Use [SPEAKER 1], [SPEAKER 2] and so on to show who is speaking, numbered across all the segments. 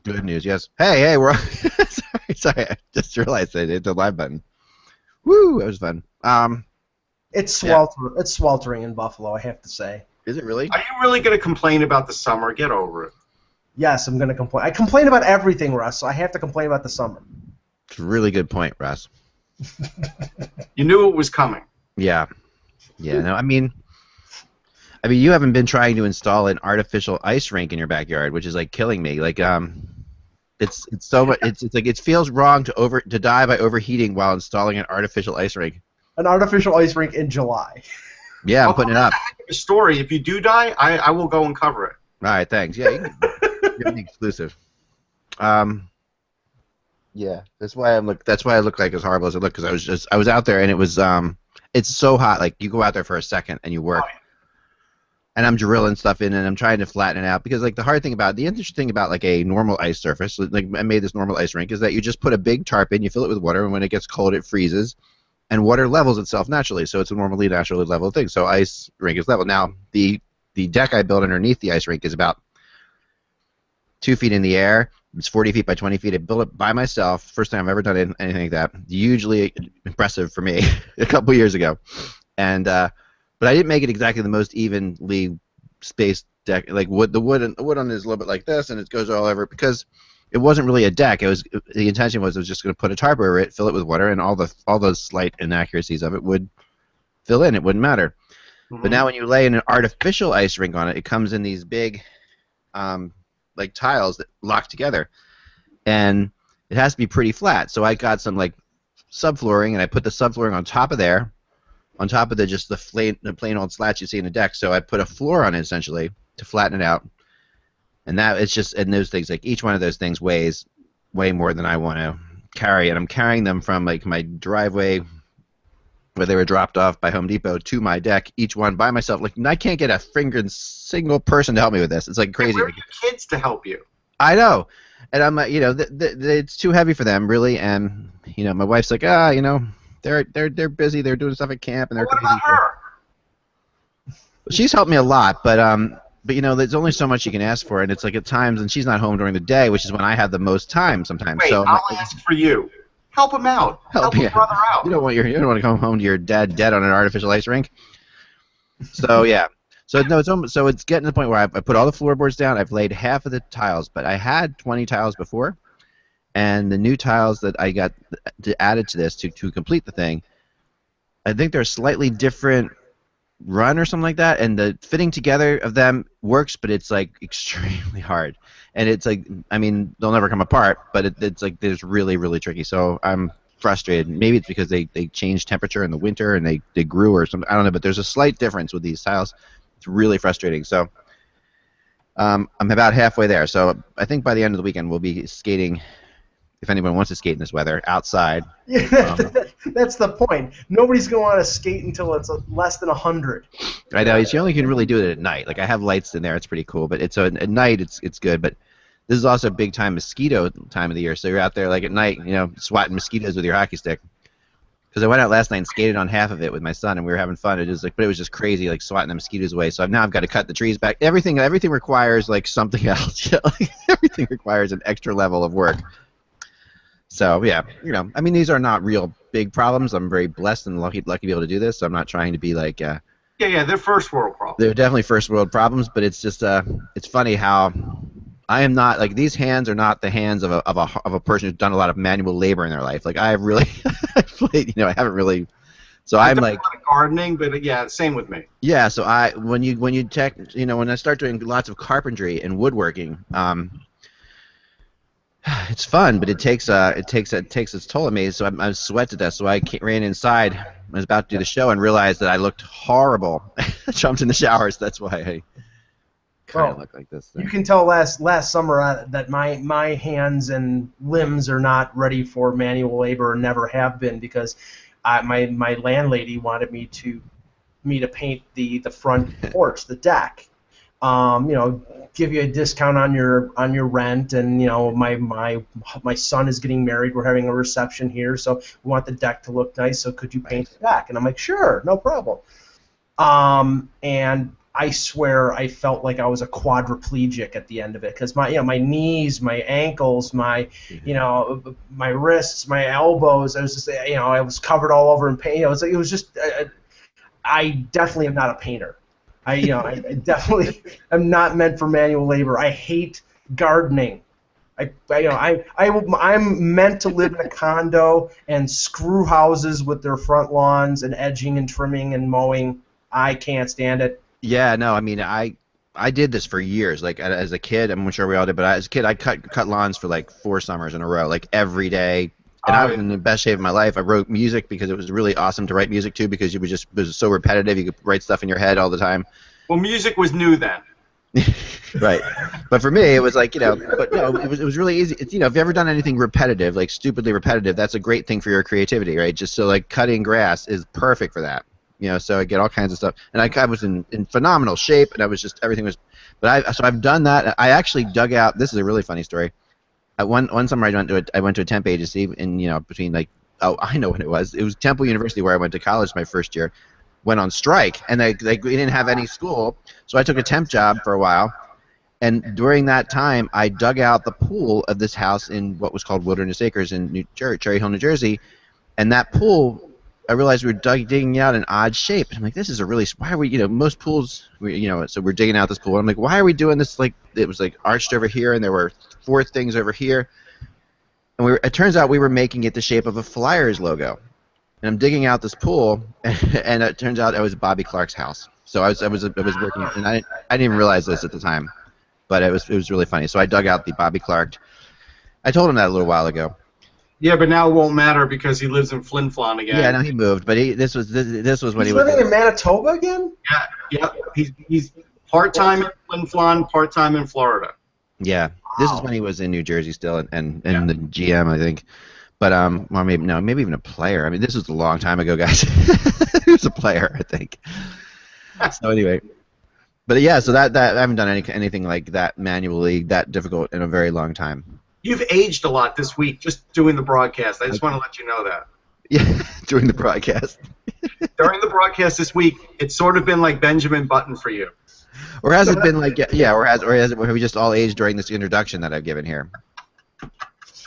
[SPEAKER 1] Good news, yes. Hey, we're sorry, I just realized I hit the live button. Woo, that was fun. Yeah.
[SPEAKER 2] It's sweltering in Buffalo, I have to say.
[SPEAKER 1] Is it really?
[SPEAKER 3] Are you really going to complain about the summer? Get over it.
[SPEAKER 2] Yes, I'm going to complain. I complain about everything, Russ, so I have to complain about the summer.
[SPEAKER 1] It's a really good point, Russ.
[SPEAKER 3] You knew it was coming.
[SPEAKER 1] Yeah. No, I mean, you haven't been trying to install an artificial ice rink in your backyard, which is like killing me. Like, it's so much. It's like it feels wrong to die by overheating while installing an artificial ice rink.
[SPEAKER 2] An artificial ice rink in July.
[SPEAKER 1] Yeah, I'm putting it up.
[SPEAKER 3] A story. If you do die, I will go and cover it.
[SPEAKER 1] All right, thanks. Yeah, you're the exclusive. Yeah, that's why I look like as horrible as I look, because I was out there and it was it's so hot. Like you go out there for a second and you work.
[SPEAKER 3] Oh, yeah.
[SPEAKER 1] And I'm drilling stuff in, and I'm trying to flatten it out, because like the interesting thing about like a normal ice surface, like I made this normal ice rink, is that you just put a big tarp in, you fill it with water, and when it gets cold, it freezes, and water levels itself naturally. So it's a naturally level thing. So ice rink is level. Now the deck I built underneath the ice rink is about 2 feet in the air. It's 40 feet by 20 feet. I built it by myself. First time I've ever done anything like that. Hugely impressive for me a couple years ago, and. But I didn't make it exactly the most evenly spaced deck. Like the wood on it is a little bit like this, and it goes all over, because it wasn't really a deck. The intention was I was just going to put a tarp over it, fill it with water, and all the slight inaccuracies of it would fill in. It wouldn't matter. Mm-hmm. But now when you lay an artificial ice rink on it, it comes in these big, like tiles that lock together, and it has to be pretty flat. So I got some like subflooring, and I put the subflooring on top of there. On top of the plain old slats you see in a deck, so I put a floor on it essentially to flatten it out, and those things, like each one of those things weighs way more than I want to carry, and I'm carrying them from like my driveway where they were dropped off by Home Depot to my deck, each one by myself. Like I can't get a single person to help me with this. It's like crazy.
[SPEAKER 3] Where are your kids to help you?
[SPEAKER 1] I know, and I'm like, it's too heavy for them really, and my wife's like, They're busy. They're doing stuff at camp, and they're
[SPEAKER 3] what
[SPEAKER 1] crazy.
[SPEAKER 3] About her?
[SPEAKER 1] She's helped me a lot, but there's only so much you can ask for, and it's like at times, and she's not home during the day, which is when I have the most time sometimes.
[SPEAKER 3] Wait,
[SPEAKER 1] so
[SPEAKER 3] I'll ask for you. Help him out. Help your brother out.
[SPEAKER 1] You don't want to come home to your dad dead on an artificial ice rink. So yeah. So no, it's getting to the point where I put all the floorboards down. I've laid half of the tiles, but I had 20 tiles before. And the new tiles that I got added to this to complete the thing, I think they're a slightly different run or something like that, and the fitting together of them works, but it's like extremely hard. And it's like, they'll never come apart, but it's like it's really, really tricky. So I'm frustrated. Maybe it's because they change temperature in the winter and they grew or something. I don't know, but there's a slight difference with these tiles. It's really frustrating. So I'm about halfway there. So I think by the end of the weekend we'll be skating. If anyone wants to skate in this weather, outside.
[SPEAKER 2] Yeah, that's the point. Nobody's going to want to skate until it's less than 100.
[SPEAKER 1] I know. You only can really do it at night. Like I have lights in there. It's pretty cool. But at night it's good. But this is also a big mosquito time of the year. So you're out there like at night, swatting mosquitoes with your hockey stick. Because I went out last night and skated on half of it with my son, and we were having fun. But it was just crazy, like swatting the mosquitoes away. So now I've got to cut the trees back. Everything requires like something else. Everything requires an extra level of work. So yeah, these are not real big problems. I'm very blessed and lucky to be able to do this. So I'm not trying to be like.
[SPEAKER 3] Yeah, they're first world problems.
[SPEAKER 1] They're definitely first world problems, but it's just it's funny how I am not like these hands are not the hands of a person who's done a lot of manual labor in their life. Like I have really, I haven't really. So I'm like
[SPEAKER 3] a lot of gardening, but yeah, same with me.
[SPEAKER 1] Yeah, so when I start doing lots of carpentry and woodworking. It's fun, but it takes its toll on me. So I sweat to death. So I ran inside. I was about to do the show and realized that I looked horrible. I jumped in the shower, so that's why I kind of look like this.
[SPEAKER 2] You can tell last summer that my hands and limbs are not ready for manual labor, and never have been, because my landlady wanted me to paint the front porch, the deck. Give you a discount on your rent, and my son is getting married. We're having a reception here, so we want the deck to look nice. So could you paint the deck? And I'm like, sure, no problem. And I swear I felt like I was a quadriplegic at the end of it because my knees, my ankles, my wrists, my elbows. I was just I was covered all over in pain. It was just I definitely am not a painter. I definitely am not meant for manual labor. I hate gardening. I'm meant to live in a condo and screw houses with their front lawns and edging and trimming and mowing. I can't stand it.
[SPEAKER 1] Yeah, no, I mean, I did this for years. Like as a kid, I'm sure we all did, but as a kid, I cut lawns for like 4 summers in a row, like every day. And I was in the best shape of my life. I wrote music because it was really awesome to write music too, because it was so repetitive. You could write stuff in your head all the time.
[SPEAKER 3] Well, music was new then.
[SPEAKER 1] Right, but for me, it was like but no, it was really easy. It's if you've ever done anything repetitive, like stupidly repetitive, that's a great thing for your creativity, right? Just so like cutting grass is perfect for that. So I get all kinds of stuff, and I was in phenomenal shape, and I was just everything was. But so I've done that. I actually dug out. This is a really funny story. One summer I went to a temp agency, and between like I know when it was. It was Temple University where I went to college my first year. Went on strike, and we didn't have any school, so I took a temp job for a while. And during that time, I dug out the pool of this house in what was called Wilderness Acres in Cherry Hill, New Jersey, and that pool. I realized we were digging out an odd shape. And I'm like, this is why are we, most pools, so we're digging out this pool. And I'm like, why are we doing this? Like, it was like arched over here, and there were 4 things over here. And it turns out we were making it the shape of a Flyers logo. And I'm digging out this pool, and it turns out it was Bobby Clark's house. So I was working, and I didn't even realize this at the time, but it was really funny. So I dug out the Bobby Clark. I told him that a little while ago.
[SPEAKER 3] Yeah, but now it won't matter because he lives in Flin Flon again.
[SPEAKER 1] Yeah, no, he moved, but this was when
[SPEAKER 2] he's
[SPEAKER 1] he was
[SPEAKER 2] living in Manitoba again.
[SPEAKER 3] Yeah. He's part-time in Flin Flon, part-time in Florida.
[SPEAKER 1] Yeah, this is when he was in New Jersey still, and the GM, I think. But or maybe even a player. I mean, this was a long time ago, guys. He was a player, I think. So anyway, but yeah, so that I haven't done anything like that manually that difficult in a very long time.
[SPEAKER 3] You've aged a lot this week just doing the broadcast. I just want to let you know that.
[SPEAKER 1] Yeah, during the broadcast.
[SPEAKER 3] During the broadcast this week, it's sort of been like Benjamin Button for you.
[SPEAKER 1] Or has it been like have we just all aged during this introduction that I've given here?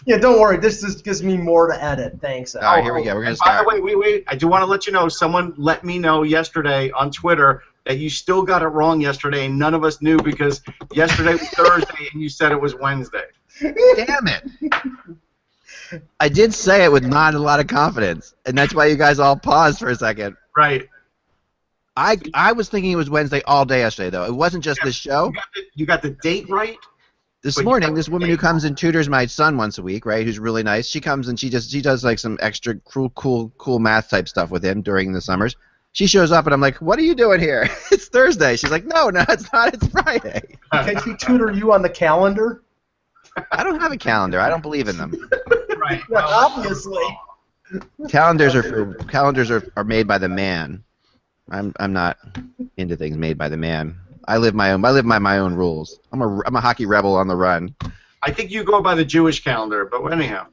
[SPEAKER 2] Yeah, don't worry. This just gives me more to edit. Thanks.
[SPEAKER 1] All right, here we go. We're gonna start.
[SPEAKER 3] By the way, wait. I do want to let you know. Someone let me know yesterday on Twitter that you still got it wrong yesterday, and none of us knew because yesterday was Thursday and you said it was Wednesday.
[SPEAKER 1] Damn it! I did say it with not a lot of confidence, and that's why you guys all paused for a second.
[SPEAKER 3] Right.
[SPEAKER 1] I was thinking it was Wednesday all day yesterday, though. It wasn't just this show.
[SPEAKER 3] You got the date right.
[SPEAKER 1] This morning, this woman who comes and tutors my son once a week, right, who's really nice, she comes and she does like some extra cool math type stuff with him during the summers. She shows up and I'm like, what are you doing here? It's Thursday. She's like, no, it's not. It's Friday.
[SPEAKER 2] Can she tutor you on the calendar?
[SPEAKER 1] I don't have a calendar. I don't believe in them.
[SPEAKER 3] Right.
[SPEAKER 2] Well, obviously.
[SPEAKER 1] Calendars are made by the man. I'm not into things made by the man. I live by my own rules. I'm a hockey rebel on the run.
[SPEAKER 3] I think you go by the Jewish calendar, but anyhow.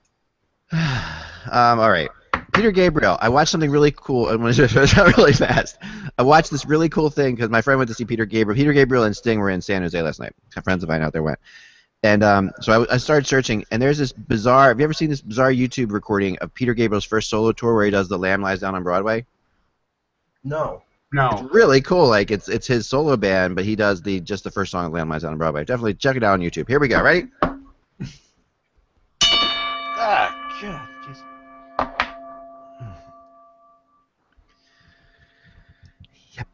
[SPEAKER 1] All right. Peter Gabriel. I watched something really cool. I'm going to really fast. I watched this really cool thing because my friend went to see Peter Gabriel. Peter Gabriel and Sting were in San Jose last night. Friends of mine out there went. And so I started searching, and there's this bizarre. Have you ever seen this bizarre YouTube recording of Peter Gabriel's first solo tour where he does The Lamb Lies Down on Broadway?
[SPEAKER 2] No.
[SPEAKER 1] It's really cool. Like it's his solo band, but he does just the first song of Lamb Lies Down on Broadway. Definitely check it out on YouTube. Here we go. Ready? Ah, God. Jeez. Yep.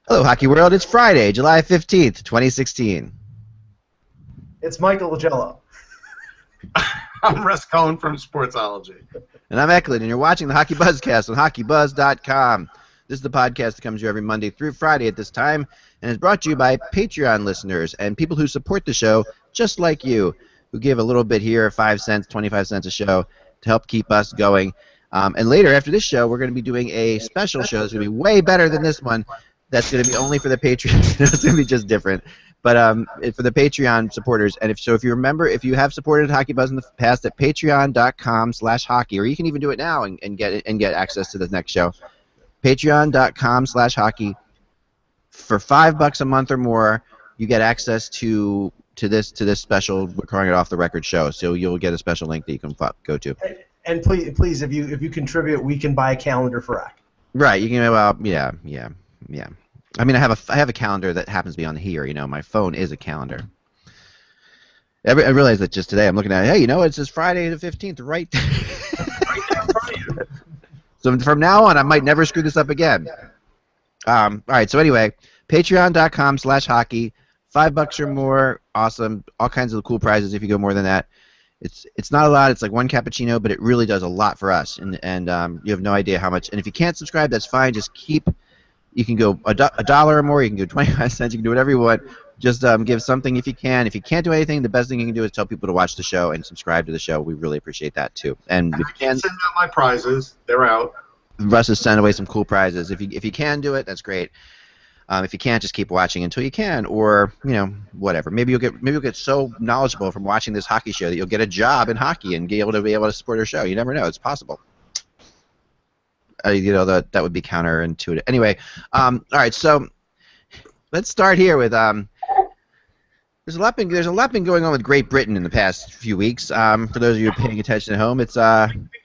[SPEAKER 1] Hello, Hockey World. It's Friday, July 15th, 2016.
[SPEAKER 2] It's Michael Lagello.
[SPEAKER 3] I'm Russ Cohen from Sportsology.
[SPEAKER 1] And I'm Eklund, and you're watching the HockeyBuzzCast on HockeyBuzz.com. This is the podcast that comes to you every Monday through Friday at this time, and is brought to you by Patreon listeners and people who support the show just like you, who give a little bit here, 5 cents, 25 cents a show, to help keep us going. And later, after this show, we're going to be doing a special show that's going to be way better than this one. That's going to be only for the Patreon. It's going to be just different. But for the Patreon supporters, and if you remember, if you have supported HockeyBuzz in the past at patreon.com/hockey, or you can even do it now and get access to the next show. Patreon.com/hockey. for $5 a month or more, you get access to this special. We're calling it Off the Record show. So you'll get a special link that you can go to.
[SPEAKER 2] And please, if you contribute, we can buy a calendar for Rack.
[SPEAKER 1] Right. You can. Well, yeah. I mean, I have a calendar that happens to be on here. You know, my phone is a calendar. I realized that just today. I'm looking at it. Hey, you know, it's just Friday the 15th, right?
[SPEAKER 3] Right there in front of you.
[SPEAKER 1] So from now on, I might never screw this up again. All right. So anyway, Patreon.com/hockey. $5 or more, awesome. All kinds of cool prizes if you go more than that. It's not a lot. It's like one cappuccino, but it really does a lot for us. And you have no idea how much. And if you can't subscribe, that's fine. Just keep. You can go $1 or more. You can go 25 cents. You can do whatever you want. Just give something if you can. If you can't do anything, the best thing you can do is tell people to watch the show and subscribe to the show. We really appreciate that too. And if you can
[SPEAKER 3] send out my prizes, they're out.
[SPEAKER 1] Russ has sent away some cool prizes. If you can do it, that's great. If you can't, just keep watching until you can, or whatever. Maybe you'll get so knowledgeable from watching this hockey show that you'll get a job in hockey and be able to support our show. You never know; it's possible. That would be counterintuitive. Anyway, all right. So let's start here with there's a lot been going on with Great Britain in the past few weeks. For those of you paying attention at home, it's
[SPEAKER 3] we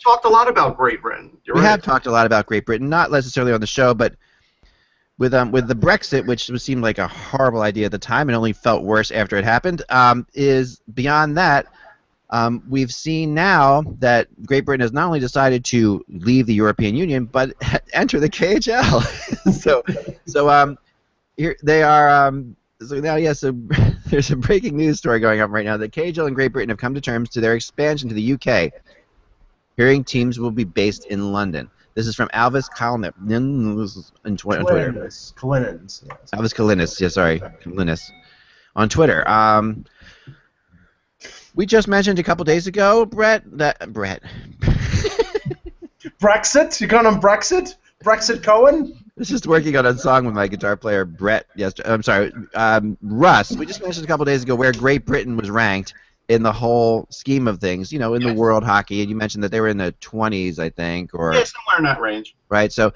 [SPEAKER 3] talked a lot about Great Britain.
[SPEAKER 1] We have talked a lot about Great Britain, not necessarily on the show, but. With the Brexit, which seemed like a horrible idea at the time and only felt worse after it happened, is beyond that. We've seen now that Great Britain has not only decided to leave the European Union, but enter the KHL. so here they are. So now, so there's a breaking news story going on right now. The KHL and Great Britain have come to terms to their expansion to the UK. Hearing teams will be based in London. This is from Alvis Kalnick on Twitter.
[SPEAKER 2] Kaliniss.
[SPEAKER 1] Alvis Kaliniss, Kaliniss on Twitter. We just mentioned a couple days ago, Brett.
[SPEAKER 2] Brexit? You calling him Brexit? Brexit Cohen?
[SPEAKER 1] I was just working on a song with my guitar player Brett yesterday. I'm sorry, Russ. We just mentioned a couple days ago where Great Britain was ranked in the whole scheme of things, in the world hockey, and you mentioned that they were in the 20s, I think, or
[SPEAKER 3] somewhere in that range.
[SPEAKER 1] Right. So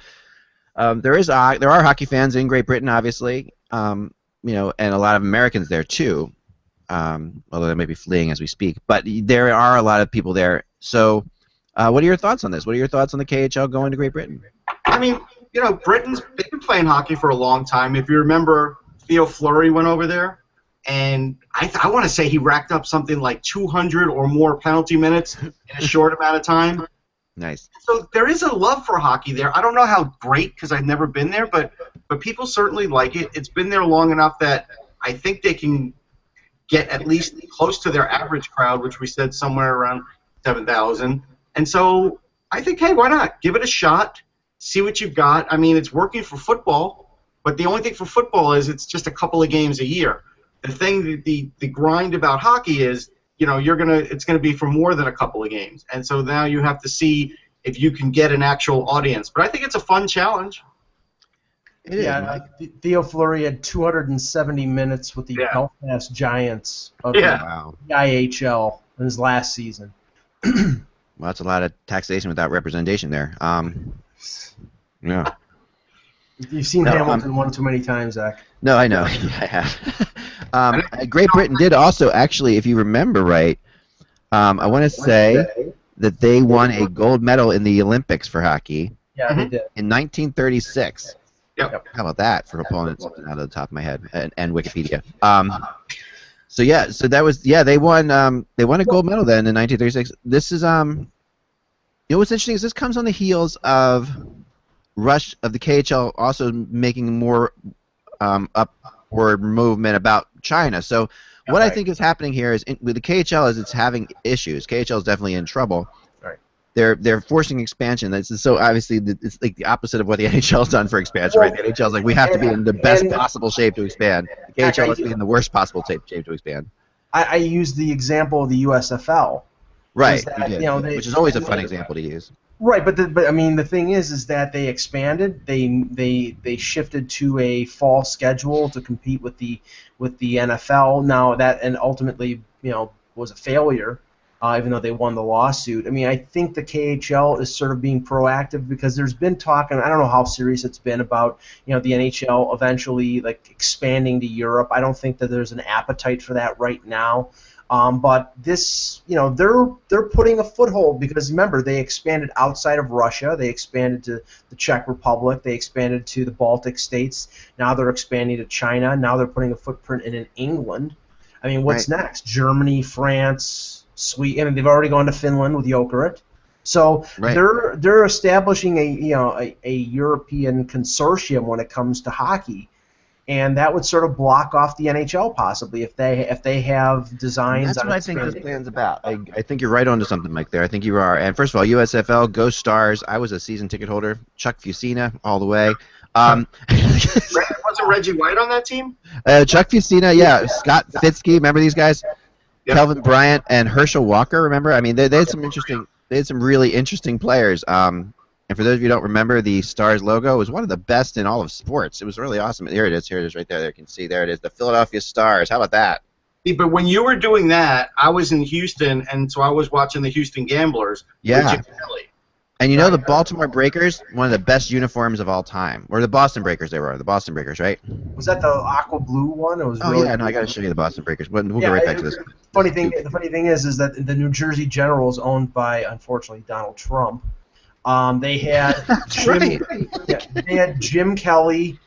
[SPEAKER 1] there are hockey fans in Great Britain, obviously, and a lot of Americans there too, although they may be fleeing as we speak. But there are a lot of people there. So, what are your thoughts on this? What are your thoughts on the KHL going to Great Britain?
[SPEAKER 3] I mean, they've been playing hockey for a long time. If you remember, Theo Fleury went over there. And I want to say he racked up something like 200 or more penalty minutes in a short amount of time.
[SPEAKER 1] Nice.
[SPEAKER 3] So there is a love for hockey there. I don't know how great because I've never been there, but people certainly like it. It's been there long enough that I think they can get at least close to their average crowd, which we said somewhere around 7,000. And so I think, hey, why not? Give it a shot. See what you've got. I mean, it's working for football, but the only thing for football is it's just a couple of games a year. The thing, the grind about hockey is, it's gonna be for more than a couple of games, and so now you have to see if you can get an actual audience. But I think it's a fun challenge.
[SPEAKER 2] Theo Fleury had 270 minutes with the Belfast Giants of the IHL in his last season.
[SPEAKER 1] Well, that's a lot of taxation without representation there. Yeah.
[SPEAKER 2] You've seen Hamilton one too many times, Zach.
[SPEAKER 1] No, I know. I have. Great Britain did also, actually, if you remember right, I want to say that they won a gold medal in the Olympics for hockey.
[SPEAKER 2] Yeah, they did.
[SPEAKER 1] In 1936.
[SPEAKER 3] Yep.
[SPEAKER 1] How about that for opponents? Something out of the top of my head and Wikipedia. So that was they won a gold medal then in 1936. This is what's interesting is this comes on the heels of rush of the KHL also making more upward movement about China. So what I think is happening here is with the KHL is it's having issues. KHL is definitely in trouble.
[SPEAKER 2] Right.
[SPEAKER 1] They're forcing expansion. So obviously it's like the opposite of what the NHL has done for expansion. Right? The NHL is like we have to be in the best possible shape to expand. The KHL must be in the worst possible shape to expand.
[SPEAKER 2] I used the example of the USFL.
[SPEAKER 1] Right. Which is always a fun example to use.
[SPEAKER 2] Right, but I mean the thing is that they expanded. They shifted to a fall schedule to compete with the NFL. Now that and ultimately was a failure. even though they won the lawsuit. I mean, I think the KHL is sort of being proactive because there's been talk, and I don't know how serious it's been about, the NHL eventually like expanding to Europe. I don't think that there's an appetite for that right now. But this, they're putting a foothold because remember they expanded outside of Russia, they expanded to the Czech Republic, they expanded to the Baltic states. Now they're expanding to China. Now they're putting a footprint in England. I mean, what's next? Germany, France, Sweden. I mean, they've already gone to Finland with Jokerit. So they're establishing a European consortium when it comes to hockey. And that would sort of block off the NHL possibly if they have designs.
[SPEAKER 1] That's what I think this plan's about. I think you're right onto something, Mike. There, I think you are. And first of all, USFL, go Stars! I was a season ticket holder. Chuck Fusina, all the way.
[SPEAKER 3] Wasn't Reggie White on that team?
[SPEAKER 1] Chuck Fusina, yeah. Scott Fitzke, remember these guys? Yep. Kelvin Bryant and Herschel Walker. Remember? I mean, they had some interesting. They had some really interesting players. And for those of you who don't remember, the Stars logo was one of the best in all of sports. It was really awesome. Here it is right there. There you can see. There it is. The Philadelphia Stars. How about that?
[SPEAKER 3] Yeah, but when you were doing that, I was in Houston, and so I was watching the Houston Gamblers.
[SPEAKER 1] Yeah. And the Baltimore Breakers, one of the best uniforms of all time. Or the Boston Breakers they were. The Boston Breakers, right?
[SPEAKER 2] Was that the aqua blue one? It was
[SPEAKER 1] yeah, no, I got to show you the Boston Breakers. We'll go right back to this.
[SPEAKER 2] The funny thing is that the New Jersey Generals, owned by, unfortunately, Donald Trump, they had they had Jim Kelly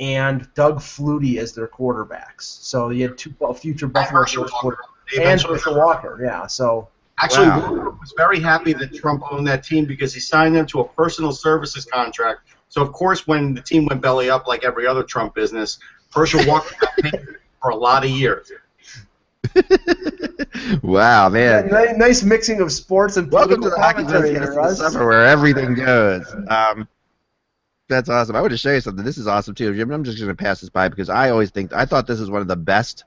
[SPEAKER 2] and Doug Flutie as their quarterbacks. So you had two future Buffalo Bills quarterbacks and Herschel Walker. Yeah. So
[SPEAKER 3] actually, Walker was very happy that Trump owned that team because he signed them to a personal services contract. So of course, when the team went belly up like every other Trump business, Herschel Walker got paid for a lot of years.
[SPEAKER 1] Wow, man!
[SPEAKER 2] Yeah, nice mixing of sports and
[SPEAKER 1] welcome to the HockeyBuzzCast summer where everything goes. That's awesome. I want to show you something. This is awesome too. I'm just going to pass this by because I thought this is one of the best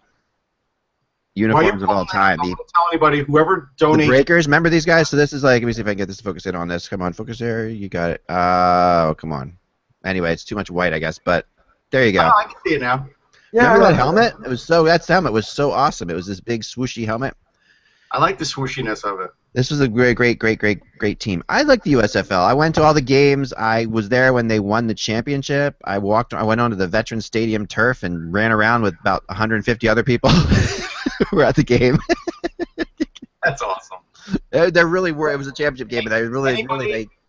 [SPEAKER 1] uniforms of all time.
[SPEAKER 3] Don't tell anybody. Whoever donates.
[SPEAKER 1] The Breakers. Remember these guys? So this is like. Let me see if I can get this to focus in on this. Come on, focus there. You got it. Oh, come on. Anyway, it's too much white, I guess. But there you go.
[SPEAKER 3] Oh, I can see it now.
[SPEAKER 1] Yeah, remember that helmet? That helmet was so awesome. It was this big swooshy helmet.
[SPEAKER 3] I like the swooshiness of it.
[SPEAKER 1] This was a great team. I like the USFL. I went to all the games. I was there when they won the championship. I went onto the Veterans Stadium turf and ran around with about 150 other people who were at the game.
[SPEAKER 3] That's awesome.
[SPEAKER 1] They really were. It was a championship game, and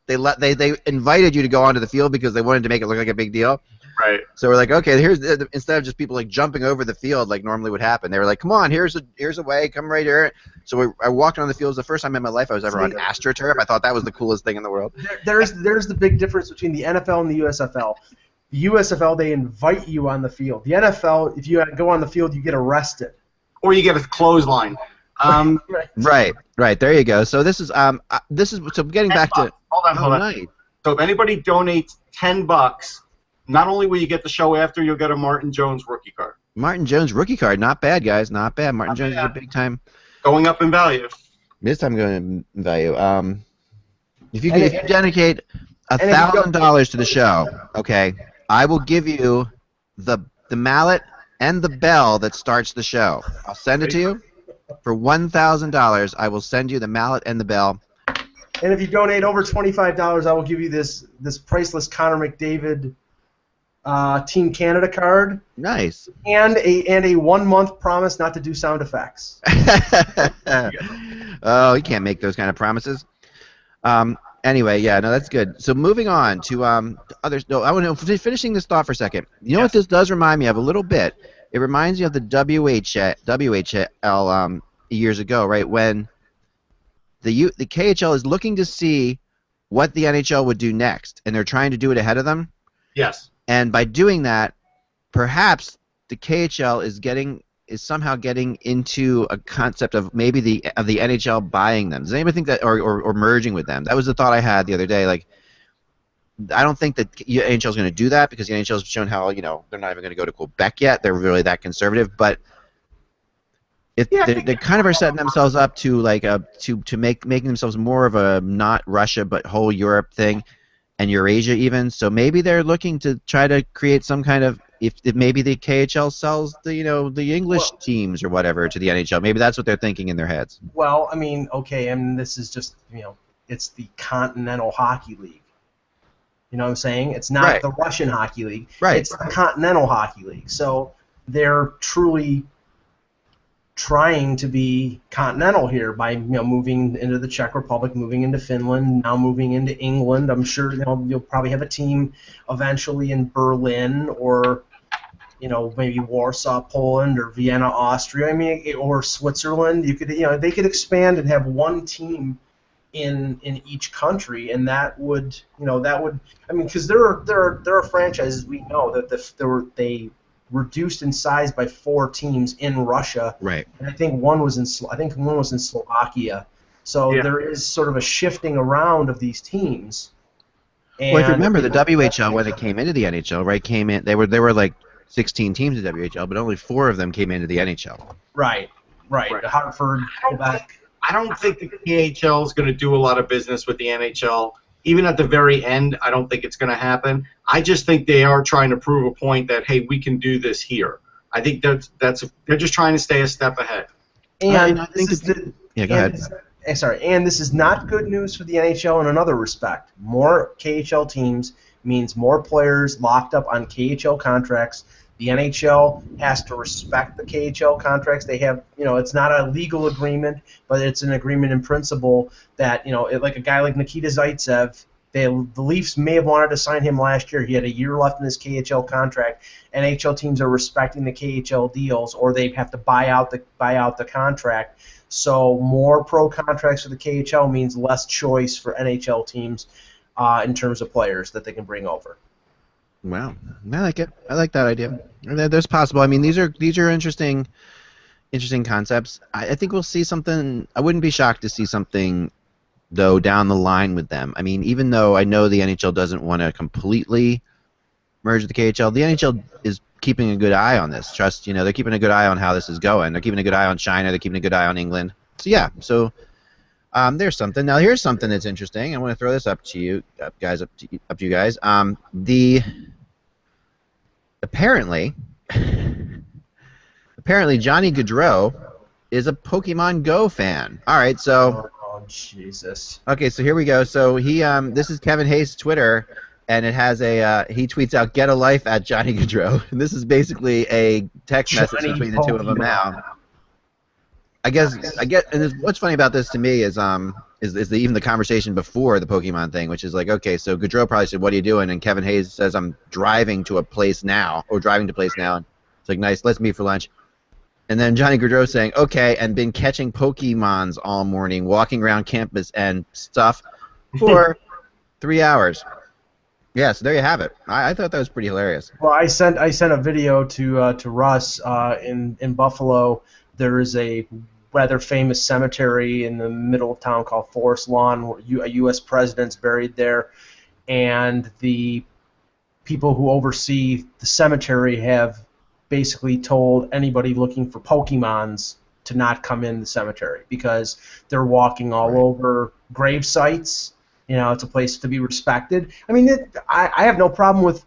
[SPEAKER 1] they invited you to go onto the field because they wanted to make it look like a big deal.
[SPEAKER 3] Right. So
[SPEAKER 1] we're like, okay, instead of just people like jumping over the field like normally would happen, they were like, come on, here's a way, come right here. So I walked on the field. It was the first time in my life I was ever on AstroTurf. I thought that was the coolest thing in the world.
[SPEAKER 2] There's the big difference between the NFL and the USFL. The USFL, they invite you on the field. The NFL, if you go on the field, you get arrested.
[SPEAKER 3] Or you get a clothesline.
[SPEAKER 1] Right. There you go. So this is so getting back to.
[SPEAKER 3] Hold on. Nice. So if anybody donates $10. Not only will you get the show after, you'll get a Martin Jones rookie card.
[SPEAKER 1] Martin Jones rookie card, not bad, guys, not bad. Martin Jones is a big time.
[SPEAKER 3] Going up in value.
[SPEAKER 1] This time going in value. If you dedicate $1,000 to the show, okay, I will give you the mallet and the bell that starts the show. I'll send it to you for $1,000. I will send you the mallet and the bell.
[SPEAKER 2] And if you donate over $25, I will give you this priceless Connor McDavid Team Canada card.
[SPEAKER 1] Nice.
[SPEAKER 2] And a 1 month promise not to do sound effects.
[SPEAKER 1] Oh, you can't make those kind of promises. Anyway, yeah, no, that's good. So moving on to others. No, I want to finishing this thought for a second. You know what this does remind me of a little bit? It reminds me of the WHL years ago, right? When the KHL is looking to see what the NHL would do next, and they're trying to do it ahead of them.
[SPEAKER 3] Yes.
[SPEAKER 1] And by doing that, perhaps the KHL is somehow getting into a concept of maybe the NHL buying them. Does anybody think that, or merging with them? That was the thought I had the other day. Like, I don't think that the NHL is going to do that because the NHL has shown how they're not even going to go to Quebec yet. They're really that conservative, but if they kind of are setting themselves up to making themselves more of a not Russia but whole Europe thing. And Eurasia even, so maybe they're looking to try to create some kind of if maybe the KHL sells the English teams or whatever to the NHL. Maybe that's what they're thinking in their heads.
[SPEAKER 2] Well, I mean, okay, and this is just it's the Continental Hockey League. You know what I'm saying? It's not the Russian Hockey League.
[SPEAKER 1] Right.
[SPEAKER 2] It's the Continental Hockey League. So they're truly trying to be continental here by moving into the Czech Republic, moving into Finland, now moving into England. I'm sure you'll probably have a team eventually in Berlin or maybe Warsaw, Poland, or Vienna, Austria. I mean, or Switzerland. You could they could expand and have one team in each country, and that would I mean, because there are franchises we know that they reduced in size by 4 teams in Russia.
[SPEAKER 1] Right.
[SPEAKER 2] And I think one was in Slovakia. So there is sort of a shifting around of these teams. And
[SPEAKER 1] well, if you remember the WHL when it came into the NHL, right? There were like 16 teams in WHL, but only 4 of them came into the NHL.
[SPEAKER 2] Right. Hartford, Quebec.
[SPEAKER 3] I don't think the KHL is going to do a lot of business with the NHL. Even at the very end, I don't think it's going to happen. I just think they are trying to prove a point that, hey, we can do this here. I think they're just trying to stay a step ahead.
[SPEAKER 2] And
[SPEAKER 1] I think go ahead.
[SPEAKER 2] And this is not good news for the NHL in another respect. More KHL teams means more players locked up on KHL contracts. The NHL has to respect the KHL contracts. They have, it's not a legal agreement, but it's an agreement in principle that, like a guy like Nikita Zaitsev, the Leafs may have wanted to sign him last year. He had a year left in his KHL contract. NHL teams are respecting the KHL deals, or they have to buy out the contract. So more pro contracts for the KHL means less choice for NHL teams in terms of players that they can bring over.
[SPEAKER 1] Wow, I like it. I like that idea. There's possible. I mean, these are interesting concepts. I think we'll see something. I wouldn't be shocked to see something though down the line with them. I mean, even though I know the NHL doesn't want to completely merge with the KHL, the NHL is keeping a good eye on this. They're keeping a good eye on how this is going. They're keeping a good eye on China. They're keeping a good eye on England. So yeah, there's something. Now here's something that's interesting. I want to throw this up to you guys. Apparently Johnny Gaudreau is a Pokemon Go fan. All right, so.
[SPEAKER 2] Oh Jesus.
[SPEAKER 1] Okay, so here we go. So he this is Kevin Hayes' Twitter, and it has he tweets out "Get a life" at Johnny Gaudreau, and this is basically a text message between the two of them now. I get, and what's funny about this to me is even the conversation before the Pokemon thing, which is like, okay, so Gaudreau probably said, "What are you doing?" And Kevin Hayes says, "I'm driving to place now." And it's like, nice, let's meet for lunch. And then Johnny Gaudreau saying, "Okay," and been catching Pokemons all morning, walking around campus and stuff for 3 hours. Yeah, so there you have it. I thought that was pretty hilarious.
[SPEAKER 2] Well, I sent a video to Russ in Buffalo. There is a rather famous cemetery in the middle of town called Forest Lawn, where a U.S. president's buried there, and the people who oversee the cemetery have basically told anybody looking for Pokemons to not come in the cemetery because they're walking all over grave sites. It's a place to be respected. I mean, I have no problem with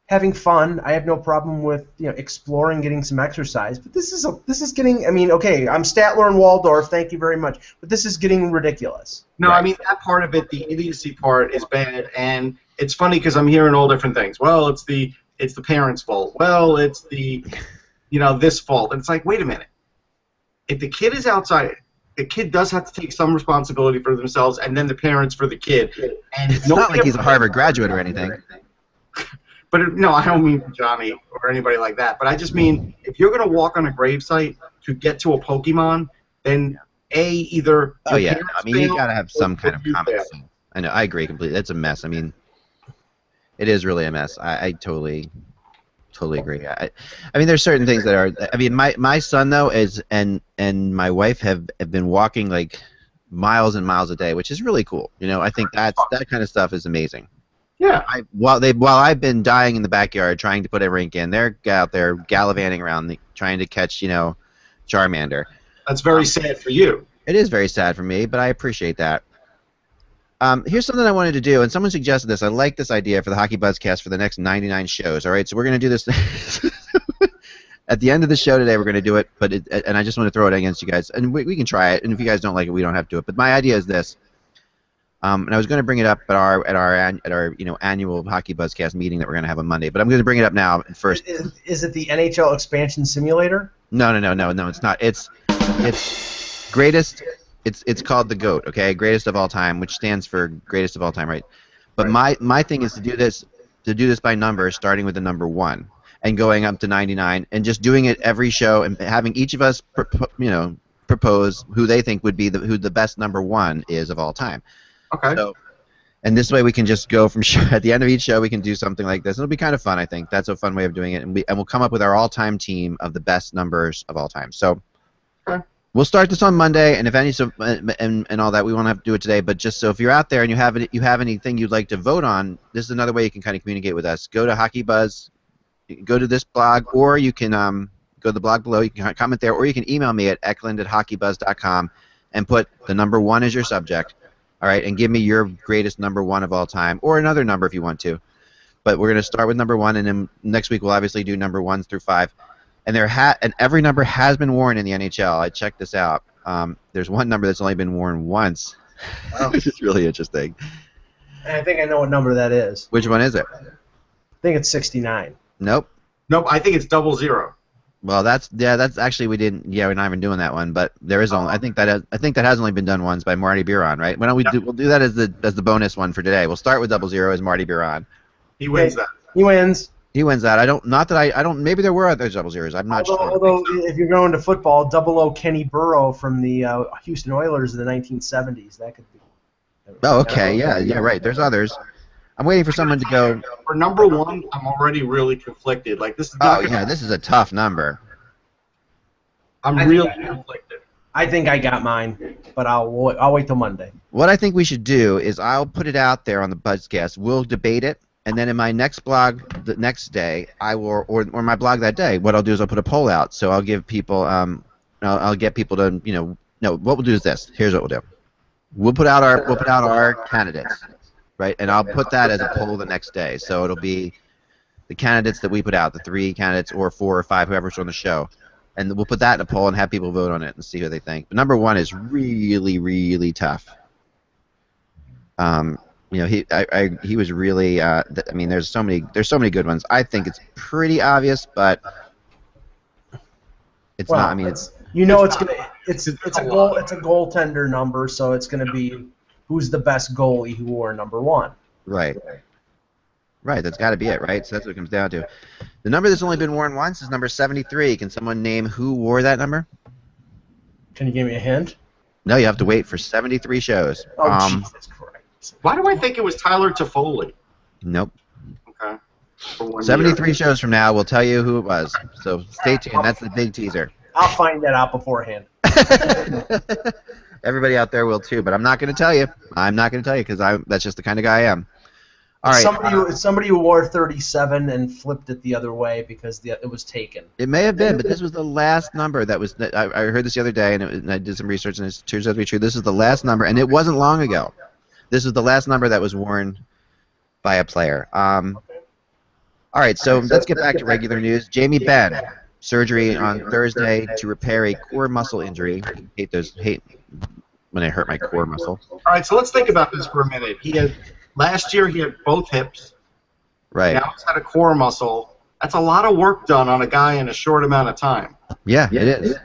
[SPEAKER 2] having fun. I have no problem with exploring, getting some exercise. But this is getting. I mean, okay, I'm Statler and Waldorf. Thank you very much. But this is getting ridiculous.
[SPEAKER 3] No, I mean that part of it, the idiocy part, is bad, and it's funny because I'm hearing all different things. Well, it's the parents' fault. Well, it's the this fault. And it's like, wait a minute. If the kid is outside, the kid does have to take some responsibility for themselves, and then the parents for the kid. And
[SPEAKER 1] it's not like he's a Harvard graduate or anything.
[SPEAKER 3] But no, I don't mean Johnny or anybody like that. But I just mean if you're going to walk on a gravesite to get to a Pokemon, then either.
[SPEAKER 1] Oh yeah, I mean you got to have some kind of common sense. I know, I agree completely. That's a mess. I mean, it is really a mess. I totally agree. I mean, there's certain things that are. I mean, my son though and my wife have been walking like miles and miles a day, which is really cool. I think that kind of stuff is amazing.
[SPEAKER 3] Yeah.
[SPEAKER 1] While I've been dying in the backyard trying to put a rink in, they're out there gallivanting around trying to catch Charmander.
[SPEAKER 3] That's very sad for you.
[SPEAKER 1] It is very sad for me, but I appreciate that. Here's something I wanted to do, and someone suggested this. I like this idea for the Hockey Buzzcast for the next 99 shows. All right, so we're going to do this at the end of the show today. We're going to do it, and I just want to throw it against you guys, and we can try it. And if you guys don't like it, we don't have to do it. But my idea is this, and I was going to bring it up at our annual Hockey Buzzcast meeting that we're going to have on Monday. But I'm going to bring it up now first.
[SPEAKER 2] Is it the NHL expansion simulator?
[SPEAKER 1] No, it's not. It's greatest. It's called the GOAT, okay? Greatest of all time, which stands for greatest of all time, right? But my thing is to do this by number, starting with the number 1 and going up to 99, and just doing it every show and having each of us propose who they think would be who the best number 1 is of all time.
[SPEAKER 3] Okay.
[SPEAKER 1] So, and this way we can just go from at the end of each show we can do something like this. It'll be kind of fun, I think. That's a fun way of doing it, and we'll come up with our all-time team of the best numbers of all time. So.
[SPEAKER 3] Okay.
[SPEAKER 1] We'll start this on Monday, and if any and all that, we won't have to do it today. But just so if you're out there and you have anything you'd like to vote on, this is another way you can kind of communicate with us. Go to HockeyBuzz, go to this blog, or you can go to the blog below. You can comment there, or you can email me at eklund@hockeybuzz.com and put the number 1 as your subject. All right, and give me your greatest number 1 of all time, or another number if you want to. But we're going to start with number 1, and then next week we'll obviously do number 1s through 5. And and every number has been worn in the NHL. I checked this out. There's one number that's only been worn once, which is really interesting.
[SPEAKER 2] I think I know what number that is.
[SPEAKER 1] Which one is it?
[SPEAKER 2] I think it's 69.
[SPEAKER 1] Nope.
[SPEAKER 3] Nope, I think it's 00.
[SPEAKER 1] Well, that's actually we're not even doing that one. But there is only I think that has only been done once by Marty Biron, right? Why don't we'll do that as the bonus one for today. We'll start with 00 as Marty Biron.
[SPEAKER 3] He wins that.
[SPEAKER 2] He wins.
[SPEAKER 1] He wins that. I don't. Maybe there were other 00s. I'm not sure.
[SPEAKER 2] Although, if you're going to football, 00 Kenny Burrow from the Houston Oilers in the 1970s. That could be.
[SPEAKER 1] Oh, okay. Yeah, right. There's others. I'm waiting for someone to go.
[SPEAKER 3] For number 1, I'm already really conflicted. Like this is. Not
[SPEAKER 1] this is a tough number.
[SPEAKER 3] I'm really conflicted.
[SPEAKER 2] I think I got mine, but I'll wait till Monday.
[SPEAKER 1] What I think we should do is I'll put it out there on the Buzzcast. We'll debate it. And then in my next blog the next day, I will, or my blog that day, what I'll do is I'll put a poll out. So I'll give people, I'll get people to, no, what we'll do is this. Here's what we'll do. We'll put out our candidates, right? And I'll put that as a poll the next day. So it'll be the candidates that we put out, the 3 candidates or 4 or 5, whoever's on the show. And we'll put that in a poll and have people vote on it and see who they think. But number 1 is really, really tough. He was really. There's so many good ones. I think it's pretty obvious, but it's not. I mean, it's
[SPEAKER 2] a goaltender number, so it's gonna be who's the best goalie who wore number 1.
[SPEAKER 1] Right. That's got to be it, right? So that's what it comes down to. The number that's only been worn once is number 73. Can someone name who wore that number?
[SPEAKER 2] Can you give me a hint?
[SPEAKER 1] No, you have to wait for 73 shows.
[SPEAKER 2] Oh, Jesus Christ.
[SPEAKER 3] Why do I think it was Tyler Toffoli?
[SPEAKER 1] Nope.
[SPEAKER 3] Okay.
[SPEAKER 1] 73 shows from now, we'll tell you who it was. So stay tuned. That's the big teaser.
[SPEAKER 2] I'll find that out beforehand.
[SPEAKER 1] Everybody out there will too, but I'm not going to tell you. I'm not going to tell you because that's just the kind of guy I am. All right.
[SPEAKER 2] Somebody who wore 37 and flipped it the other way because it was taken.
[SPEAKER 1] It may have been, but this was the last number that was. I heard this the other day, and I did some research, and it turns out to be true. This is the last number, and it wasn't long ago. This is the last number that was worn by a player. All right, so let's get back to regular news. Jamie Benn, surgery on Thursday to repair a core muscle injury. Hate when I hurt my core muscle.
[SPEAKER 3] All right, so let's think about this for a minute. Last year he had both hips.
[SPEAKER 1] Right.
[SPEAKER 3] Now he's had a core muscle. That's a lot of work done on a guy in a short amount of time.
[SPEAKER 1] Yeah, it is.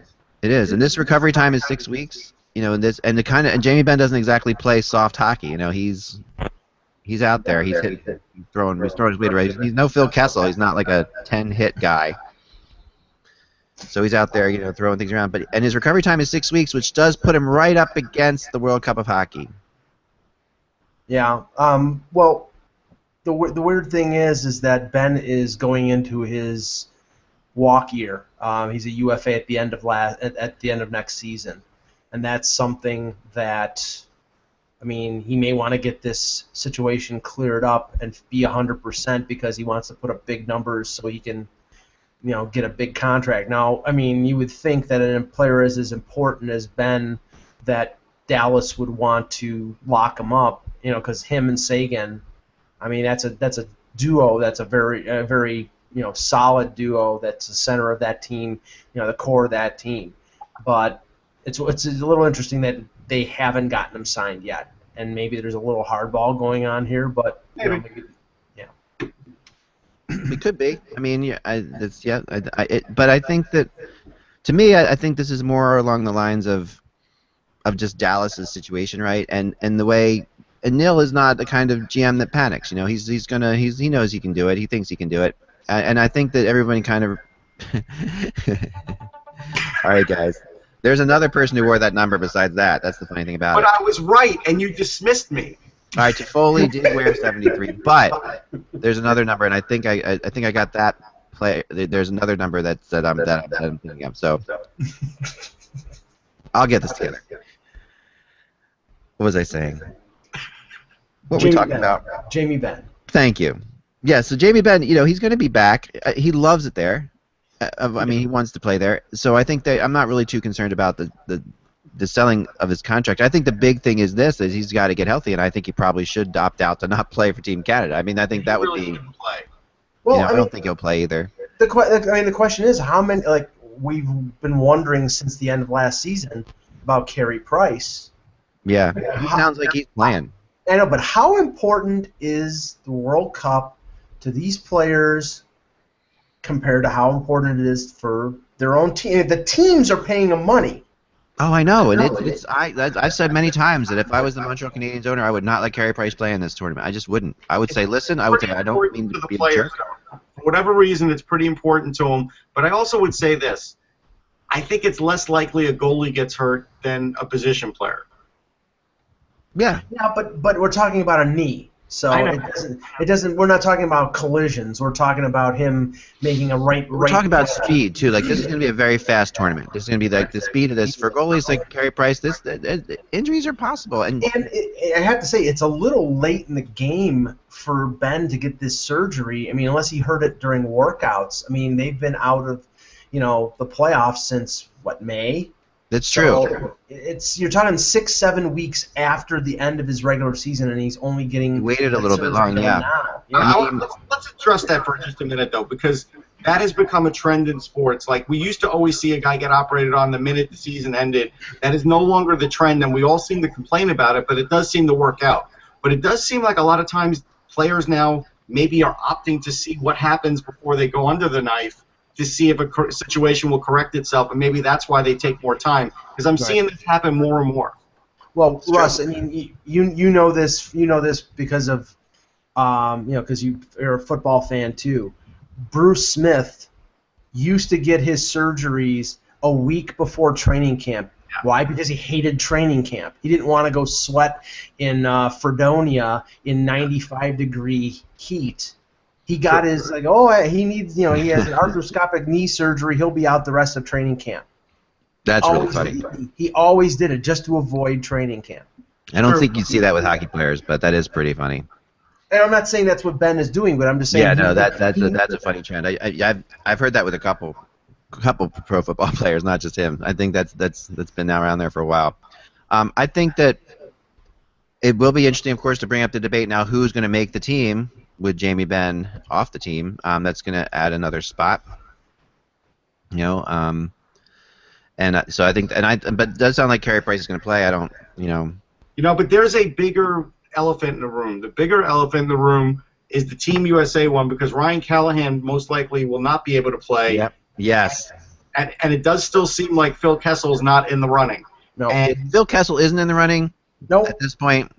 [SPEAKER 1] It is, and this recovery time is 6 weeks. And Jamie Benn doesn't exactly play soft hockey. He's out there. He's throwing his weight around. He's no Phil Kessel. He's not like a 10-hit guy. So he's out there, throwing things around. And his recovery time is 6 weeks, which does put him right up against the World Cup of Hockey.
[SPEAKER 2] Yeah. Well, the weird thing is that Benn is going into his walk year. He's a UFA at the end of next season. And that's something that, he may want to get this situation cleared up and be 100% because he wants to put up big numbers so he can, get a big contract. Now, you would think that a player is as important as Benn, that Dallas would want to lock him up, because him and Sagan, I mean, that's a duo. That's a very solid duo. That's the center of that team. The core of that team. But it's a little interesting that they haven't gotten him signed yet, and maybe there's a little hardball going on here. But maybe, yeah,
[SPEAKER 1] it could be. I mean, but I think that, to me, I think this is more along the lines of just Dallas's situation, right? And the way. And Neil is not the kind of GM that panics. He knows he can do it. He thinks he can do it. And I think that everybody kind of. All right, guys. There's another person who wore that number besides that. That's the funny thing about it.
[SPEAKER 3] But I was right, and you dismissed me.
[SPEAKER 1] All right, Toffoli did wear 73, but there's another number, and I think I got that play. There's another number that I'm thinking of. So I'll get this together. What was I saying? What were we talking about?
[SPEAKER 2] Jamie Benn.
[SPEAKER 1] Thank you. Yeah, so Jamie Benn, he's going to be back. He loves it there. I mean, he wants to play there. So I think that I'm not really too concerned about the selling of his contract. I think the big thing is he's got to get healthy, and I think he probably should opt out to not play for Team Canada. I mean, I think that would be.
[SPEAKER 3] Play.
[SPEAKER 2] Well,
[SPEAKER 1] I don't think he'll play either.
[SPEAKER 2] The question is, how many? Like, we've been wondering since the end of last season about Carey Price.
[SPEAKER 1] Yeah, he sounds like he's playing.
[SPEAKER 2] I know, but how important is the World Cup to these players compared to how important it is for their own team? The teams are paying them money.
[SPEAKER 1] Oh, I know, and I've said many times that if I was the Montreal Canadiens owner, I would not let Carey Price play in this tournament. I just wouldn't. I would say, listen, I don't mean to be a jerk.
[SPEAKER 3] For whatever reason, it's pretty important to them. But I also would say this: I think it's less likely a goalie gets hurt than a position player.
[SPEAKER 1] Yeah.
[SPEAKER 2] Yeah, but we're talking about a knee, so it doesn't. We're not talking about collisions. We're talking about him making a right.
[SPEAKER 1] We're talking about speed too. Like, this is going to be a very fast tournament. This is going to be like the speed of this for goalies like Carey Price. Injuries are possible, and
[SPEAKER 2] I have to say it's a little late in the game for Benn to get this surgery. I mean, unless he hurt it during workouts. I mean, they've been out of the playoffs since May.
[SPEAKER 1] That's true.
[SPEAKER 2] So you're talking 6-7 weeks after the end of his regular season, and he's only getting.
[SPEAKER 1] He waited a little bit long, yeah.
[SPEAKER 3] Let's address that for just a minute, though, because that has become a trend in sports. Like, we used to always see a guy get operated on the minute the season ended. That is no longer the trend, and we all seem to complain about it, but it does seem to work out. But it does seem like a lot of times players now maybe are opting to see what happens before they go under the knife, to see if a situation will correct itself, and maybe that's why they take more time. Because I'm seeing this happen more and more.
[SPEAKER 2] Well, Russ, I mean, you know this because of because you're a football fan too. Bruce Smith used to get his surgeries a week before training camp. Yeah. Why? Because he hated training camp. He didn't want to go sweat in Fredonia in 95-degree heat. He got he needs, he has an arthroscopic knee surgery. He'll be out the rest of training camp.
[SPEAKER 1] That's really funny.
[SPEAKER 2] He always did it just to avoid training camp.
[SPEAKER 1] I don't think you'd see that with hockey players, but that is pretty funny.
[SPEAKER 2] And I'm not saying that's what Benn is doing, but I'm just saying.
[SPEAKER 1] Yeah, no, that's a funny trend. I've heard that with a couple pro football players, not just him. I think that's been now around there for a while. I think that it will be interesting, of course, to bring up the debate now who's going to make the team with Jamie Benn off the team. That's going to add another spot. So I think, but it does sound like Carey Price is going to play. I don't,
[SPEAKER 3] but there's a bigger elephant in the room. The bigger elephant in the room is the Team USA one, because Ryan Callahan most likely will not be able to play.
[SPEAKER 1] Yep. Yes.
[SPEAKER 3] And it does still seem like Phil Kessel is not in the running.
[SPEAKER 2] No.
[SPEAKER 1] And Phil Kessel isn't in the running.
[SPEAKER 2] Nope.
[SPEAKER 1] At this point.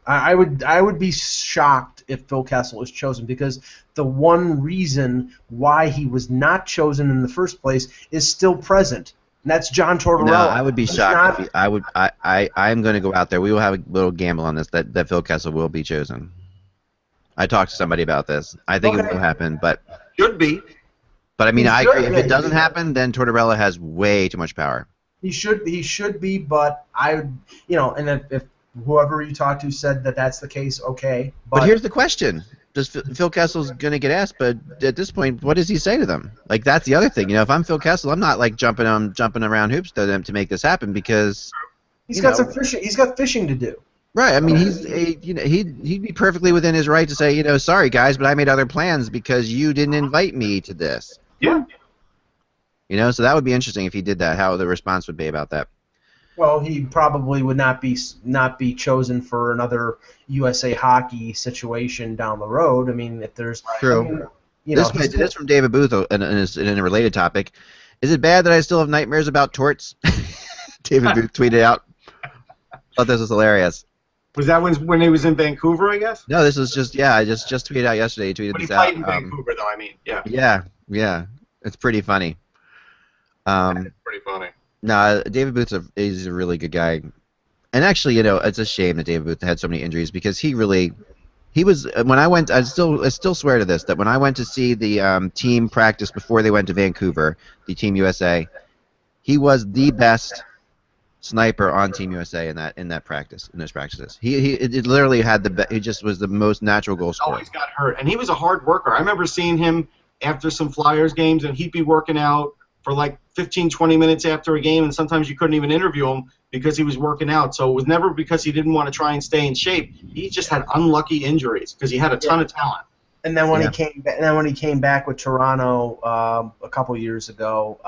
[SPEAKER 2] I would be shocked if Phil Kessel is chosen, because the one reason why he was not chosen in the first place is still present, and that's John Tortorella.
[SPEAKER 1] No, I would be shocked. I'm going to go out there. We will have a little gamble on this that Phil Kessel will be chosen. I talked to somebody about this. I think it will happen, but
[SPEAKER 3] should be.
[SPEAKER 1] But I mean, I agree. If it doesn't happen, then Tortorella has way too much power.
[SPEAKER 2] He should be, but and if whoever you talked to said that that's the case, okay.
[SPEAKER 1] But here's the question. Phil Kessel's going to get asked, but at this point, what does he say to them? Like, that's the other thing. If I'm Phil Kessel, I'm not like jumping around hoops to them to make this happen, because
[SPEAKER 2] He's got some fishing. He's got fishing to do.
[SPEAKER 1] Right. I mean, he'd be perfectly within his right to say, sorry guys, but I made other plans because you didn't invite me to this.
[SPEAKER 3] Yeah.
[SPEAKER 1] So that would be interesting if he did that. How the response would be about that.
[SPEAKER 2] Well, he probably would not be chosen for another USA Hockey situation down the road. I mean, if there's
[SPEAKER 1] True. This from David Booth, and in a related topic. Is it bad that I still have nightmares about torts? David Booth tweeted out. Thought this was hilarious.
[SPEAKER 3] Was that when he was in Vancouver, I guess?
[SPEAKER 1] No, this was just I just tweeted out yesterday. He tweeted
[SPEAKER 3] when
[SPEAKER 1] this
[SPEAKER 3] he played in Vancouver, though. I mean, yeah.
[SPEAKER 1] Yeah. It's pretty funny.
[SPEAKER 3] It's pretty funny.
[SPEAKER 1] No, David Booth is a really good guy, and actually, it's a shame that David Booth had so many injuries because he was when I went. I still swear to this that when I went to see the team practice before they went to Vancouver, the Team USA, he was the best sniper on Team USA in those practices. He literally had he just was the most natural goal scorer.
[SPEAKER 3] Always got hurt, and he was a hard worker. I remember seeing him after some Flyers games, and he'd be working out for like 15, 20 minutes after a game, and sometimes you couldn't even interview him because he was working out. So it was never because he didn't want to try and stay in shape. He just had unlucky injuries because he had a ton of talent.
[SPEAKER 2] And then when he came back with Toronto a couple years ago,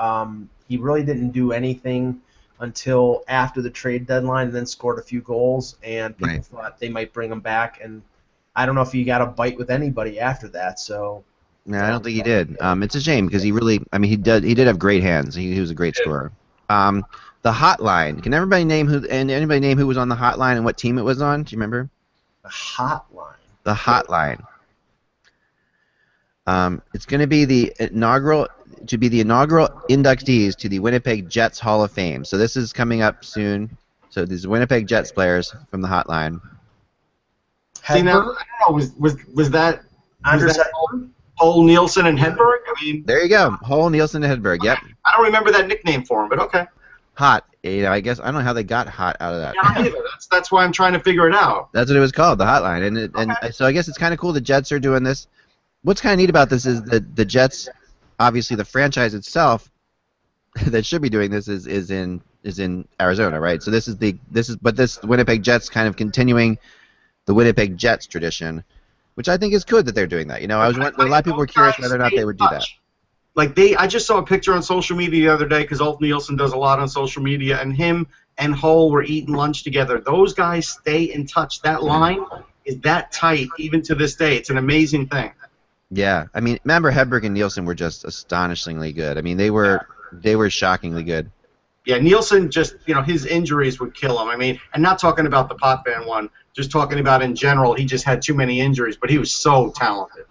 [SPEAKER 2] he really didn't do anything until after the trade deadline, and then scored a few goals, and people thought they might bring him back. And I don't know if he got a bite with anybody after that. So.
[SPEAKER 1] No, I don't think he did. It's a shame because he did have great hands. He was a great scorer. The hotline. Can anybody name who was on the hotline and what team it was on? Do you remember?
[SPEAKER 2] The hotline.
[SPEAKER 1] The hotline. It's going to be the inaugural inductees to the Winnipeg Jets Hall of Fame. So this is coming up soon. So these Winnipeg Jets players from the hotline.
[SPEAKER 3] See, now, I don't know. Was that Hole, Nielsen, and Hedberg? I mean,
[SPEAKER 1] there you go. Hole, Nielsen, and Hedberg. Yep.
[SPEAKER 3] I don't remember that nickname for him, but okay.
[SPEAKER 1] Hot. I guess I don't know how they got hot out of that.
[SPEAKER 3] Yeah, either. That's why I'm trying to figure it out.
[SPEAKER 1] That's what it was called, the hotline, and so I guess it's kind of cool the Jets are doing this. What's kind of neat about this is that the Jets, obviously the franchise itself, that should be doing this is in Arizona, right? So this Winnipeg Jets kind of continuing the Winnipeg Jets tradition. Which I think is good that they're doing that. A lot of people were curious whether or not they would do that.
[SPEAKER 3] Like I just saw a picture on social media the other day because Ulf Nielsen does a lot on social media, and him and Hull were eating lunch together. Those guys stay in touch. That line is that tight even to this day. It's an amazing thing.
[SPEAKER 1] Yeah, I mean, remember Hedberg and Nielsen were just astonishingly good. I mean, they were shockingly good.
[SPEAKER 3] Yeah, Nielsen just, his injuries would kill him. I mean, and not talking about the Potvin one, just talking about in general, he just had too many injuries, but he was so talented.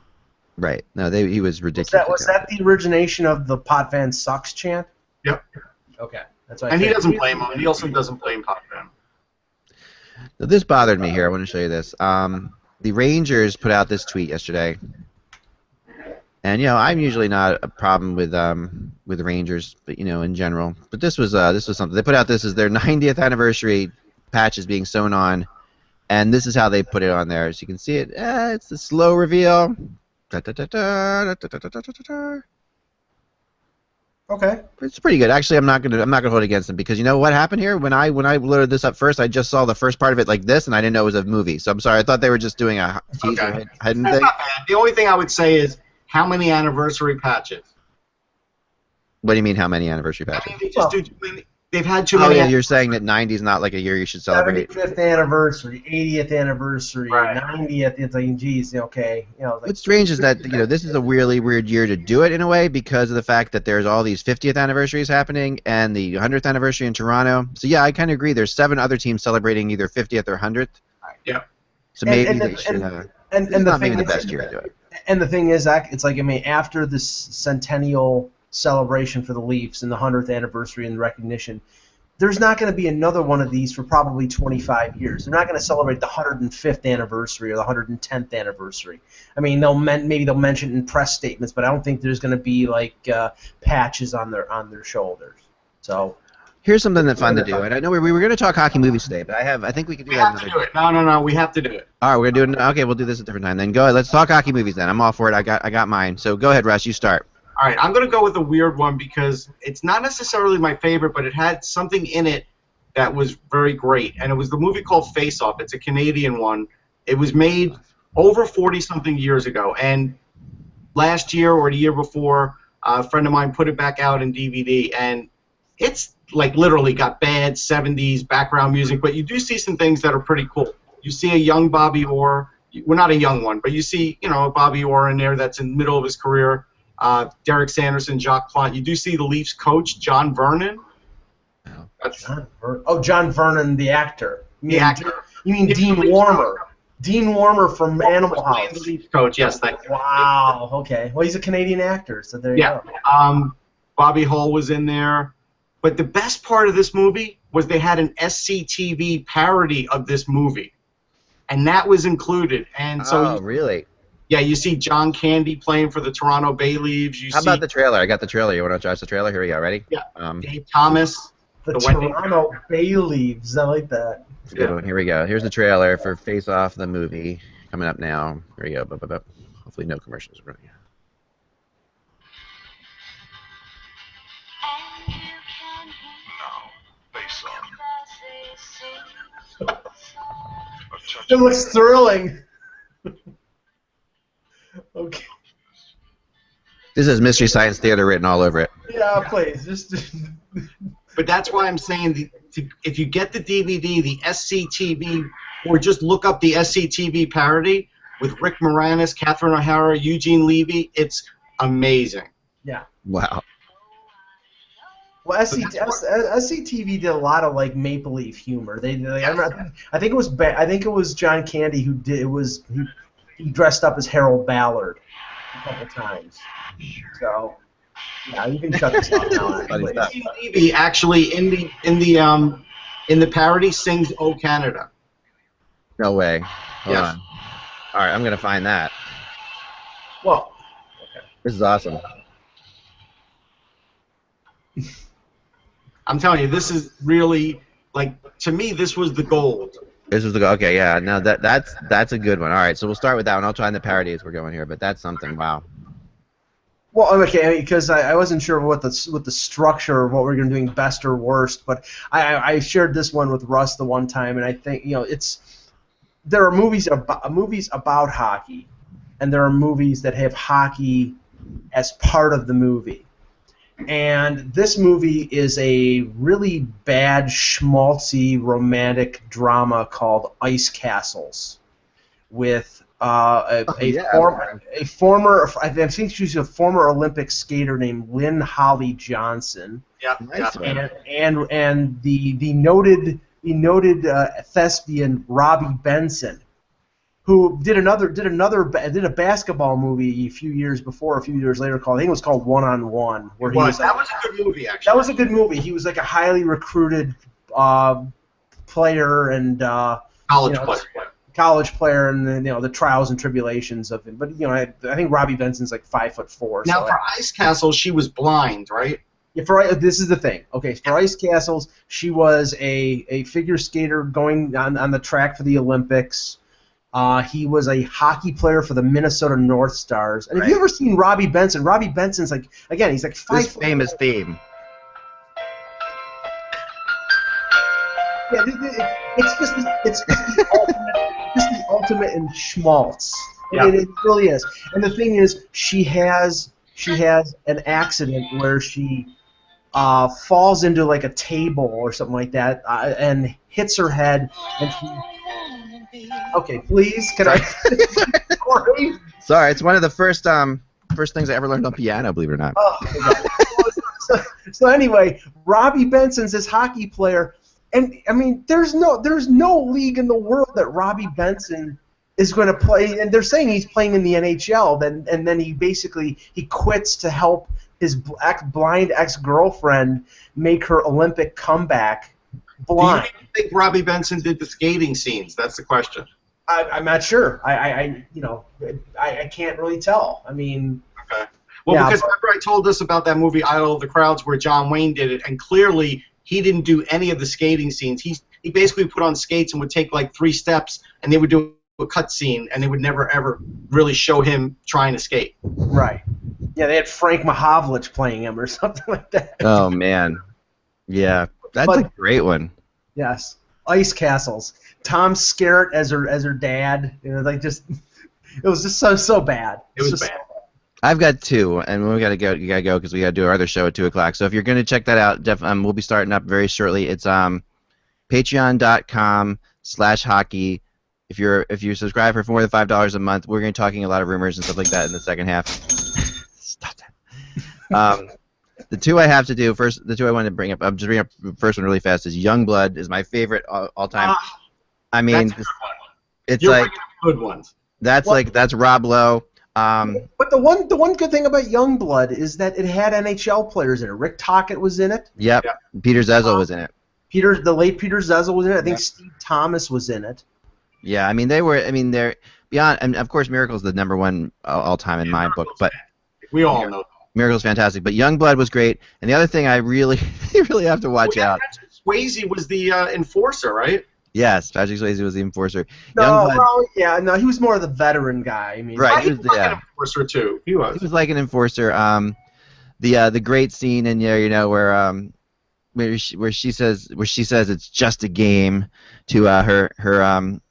[SPEAKER 1] Right. No, he was ridiculous.
[SPEAKER 2] Was that the origination of the Potvin sucks chant?
[SPEAKER 3] Yep.
[SPEAKER 2] Okay. That's
[SPEAKER 3] and he doesn't blame him. Nielsen doesn't blame Potvin.
[SPEAKER 1] Now, this bothered me here. I want to show you this. The Rangers put out this tweet yesterday. And I'm usually not a problem with the Rangers, but in general. But this was something. They put out this as their 90th anniversary patch is being sewn on, and this is how they put it on there. As you can see it, it's the slow reveal.
[SPEAKER 2] Okay.
[SPEAKER 1] It's pretty good. Actually, I'm not gonna hold it against them because you know what happened here when I loaded this up first, I just saw the first part of it like this, and I didn't know it was a movie. So I'm sorry. I thought they were just doing a teaser hidden thing.
[SPEAKER 3] Not bad. The only thing I would say is, how many anniversary patches?
[SPEAKER 1] What do you mean, how many anniversary patches?
[SPEAKER 3] I mean, they just do too many. They've had too many.
[SPEAKER 1] Oh, yeah, you're saying that 90 is not like a year you should celebrate.
[SPEAKER 2] 75th anniversary, 80th anniversary,
[SPEAKER 3] right.
[SPEAKER 2] 90th. It's like, geez, okay.
[SPEAKER 1] What's strange is that this is a really weird year to do it in a way because of the fact that there's all these 50th anniversaries happening and the 100th anniversary in Toronto. So yeah, I kind of agree. There's 7 other teams celebrating either 50th or 100th.
[SPEAKER 3] Yeah.
[SPEAKER 1] So maybe they should.
[SPEAKER 2] And
[SPEAKER 1] not maybe the best year to do it.
[SPEAKER 2] And the thing is, Zach, it's like, I mean, after this centennial celebration for the Leafs and the 100th anniversary and recognition, there's not going to be another one of these for probably 25 years. They're not going to celebrate the 105th anniversary or the 110th anniversary. I mean, maybe they'll mention it in press statements, but I don't think there's going to be like patches on their shoulders. So
[SPEAKER 1] here's something that's fun to do, and I know we were going to talk hockey movies today, but I think we could do that.
[SPEAKER 3] We have to do it. No, we have to do it.
[SPEAKER 1] All right, we're going to do it. Okay, we'll do this at a different time. Then go ahead. Let's talk hockey movies. Then I'm all for it. I got mine. So go ahead, Russ. You start.
[SPEAKER 3] All right, I'm going to go with a weird one because it's not necessarily my favorite, but it had something in it that was very great, and it was the movie called Face Off. It's a Canadian one. It was made over 40-something years ago, and last year or the year before, a friend of mine put it back out in DVD, and it's like literally got bad 70s background music, but you do see some things that are pretty cool. You see a young Bobby Orr, well, not a young one, but you see, Bobby Orr in there that's in the middle of his career. Derek Sanderson, Jacques Plante. You do see the Leafs coach, John Vernon.
[SPEAKER 2] John Vernon, the actor.
[SPEAKER 3] The actor.
[SPEAKER 2] You mean Dean Warmer? Dean Warmer from Animal House.
[SPEAKER 3] The Leafs coach, yes, thank you.
[SPEAKER 2] Wow. Okay. Well, he's a Canadian actor, so there you
[SPEAKER 3] go. Bobby Hull was in there. But the best part of this movie was they had an SCTV parody of this movie, and that was included. And so,
[SPEAKER 1] really?
[SPEAKER 3] Yeah, you see John Candy playing for the Toronto Bay Leaves.
[SPEAKER 1] How about the trailer? I got the trailer. You want to watch the trailer? Here we go. Ready?
[SPEAKER 3] Yeah. Dave Thomas.
[SPEAKER 2] The Toronto Bay Leaves. I like that.
[SPEAKER 1] It's a good one. Here we go. Here's the trailer for Face Off, the movie, coming up now. Here we go. Hopefully no commercials. Really.
[SPEAKER 2] It looks thrilling. Okay.
[SPEAKER 1] This is Mystery Science Theater written all over it.
[SPEAKER 2] Yeah, please. Just.
[SPEAKER 3] But that's why I'm saying if you get the DVD, the SCTV, or just look up the SCTV parody with Rick Moranis, Catherine O'Hara, Eugene Levy, it's amazing.
[SPEAKER 2] Yeah.
[SPEAKER 1] Wow.
[SPEAKER 2] Well, SCTV did a lot of like Maple Leaf humor. I think it was John Candy who did. He dressed up as Harold Ballard a couple times. So. Yeah, you can shut this off now.
[SPEAKER 3] Eugene Levy actually in the parody sings "Oh Canada."
[SPEAKER 1] No way. Hold on. All right, I'm gonna find that.
[SPEAKER 2] Well, okay.
[SPEAKER 1] This is awesome.
[SPEAKER 3] I'm telling you, this is really to me, this was the gold.
[SPEAKER 1] This was the gold. Okay, yeah. No, that's a good one. All right, so we'll start with that one. I'll try the parody as we're going here, but that's something. Wow.
[SPEAKER 2] Well, okay, because I wasn't sure what the structure of what we're going to do best or worst, but I shared this one with Russ the one time, and I think there are movies about hockey, and there are movies that have hockey as part of the movie, and this movie is a really bad schmaltzy romantic drama called Ice Castles, with I think she's a former Olympic skater named Lynn Holly Johnson.
[SPEAKER 3] Yeah,
[SPEAKER 1] nice.
[SPEAKER 2] And the noted thespian Robbie Benson, who did a basketball movie a few years later called, I think it was called One on One, where
[SPEAKER 3] that was a good movie actually.
[SPEAKER 2] That was a good movie. He was like a highly recruited player and college player, and the trials and tribulations of him. But I think Robbie Benson's like 5'4".
[SPEAKER 3] Now for Ice Castles, she was blind, right?
[SPEAKER 2] Yeah. This is the thing. Okay, for Ice Castles, she was a figure skater going on the track for the Olympics. He was a hockey player for the Minnesota North Stars. And have you ever seen Robbie Benson? Robbie Benson's he's like 5
[SPEAKER 1] This famous theme.
[SPEAKER 2] Yeah, it's just the ultimate in schmaltz.
[SPEAKER 3] Yeah.
[SPEAKER 2] It really is. And the thing is, she has an accident where she falls into like a table or something like that and hits her head. And she. Okay, please, can I?
[SPEAKER 1] Sorry, it's one of the first things I ever learned on piano. Believe it or not.
[SPEAKER 2] Oh, so anyway, Robbie Benson's this hockey player. And I mean, there's no league in the world that Robbie Benson is going to play. And they're saying he's playing in the NHL. And then he quits to help his blind ex-girlfriend make her Olympic comeback blind.
[SPEAKER 3] Do you think Robbie Benson did the skating scenes? That's the question.
[SPEAKER 2] I'm not sure. I can't really tell. I mean.
[SPEAKER 3] Okay. Well, because remember I told us about that movie Idol of the Crowds where John Wayne did it, and clearly he didn't do any of the skating scenes. He basically put on skates and would take like 3 steps, and they would do a cut scene, and they would never ever really show him trying to skate.
[SPEAKER 2] Right. Yeah, they had Frank Mahovlich playing him or something like that.
[SPEAKER 1] Oh man. Yeah, that's a great one.
[SPEAKER 2] Yes. Ice castles. Tom Skerritt as her dad. Like just it was just so bad.
[SPEAKER 3] It was
[SPEAKER 2] just
[SPEAKER 3] bad.
[SPEAKER 1] I've got two, and we gotta go. You gotta go because we gotta do our other show at 2:00. So if you're gonna check that out, we'll be starting up very shortly. It's patreon.com/hockey. If you subscribe for more than $5 a month, we're gonna be talking a lot of rumors and stuff like that in the second half. Stop that. The two I have to do first. The two I want to bring up. I'm just bringing up the first one really fast. Is Youngblood is my favorite all time. I mean, it's
[SPEAKER 3] You're
[SPEAKER 1] like
[SPEAKER 3] good ones.
[SPEAKER 1] that's Rob Lowe.
[SPEAKER 2] But the one good thing about Youngblood is that it had NHL players in it. Rick Tocchet was in it.
[SPEAKER 1] Yep.
[SPEAKER 3] Yeah.
[SPEAKER 1] Peter Zezel was in it.
[SPEAKER 2] The late Peter Zezel was in it. I think Steve Thomas was in it.
[SPEAKER 1] Yeah, I mean they're beyond. And of course, Miracle's the number one all time in my book. But
[SPEAKER 3] we all know.
[SPEAKER 1] Miracle's fantastic. But Youngblood was great. And the other thing I really have to watch out.
[SPEAKER 3] Patrick Swayze was the enforcer, right?
[SPEAKER 1] Yes, Patrick Swayze was the enforcer.
[SPEAKER 2] No, he was more of the veteran guy. I mean,
[SPEAKER 1] right,
[SPEAKER 3] he was like an enforcer too. He was.
[SPEAKER 1] He was like an enforcer. The great scene in there, where she says it's just a game to the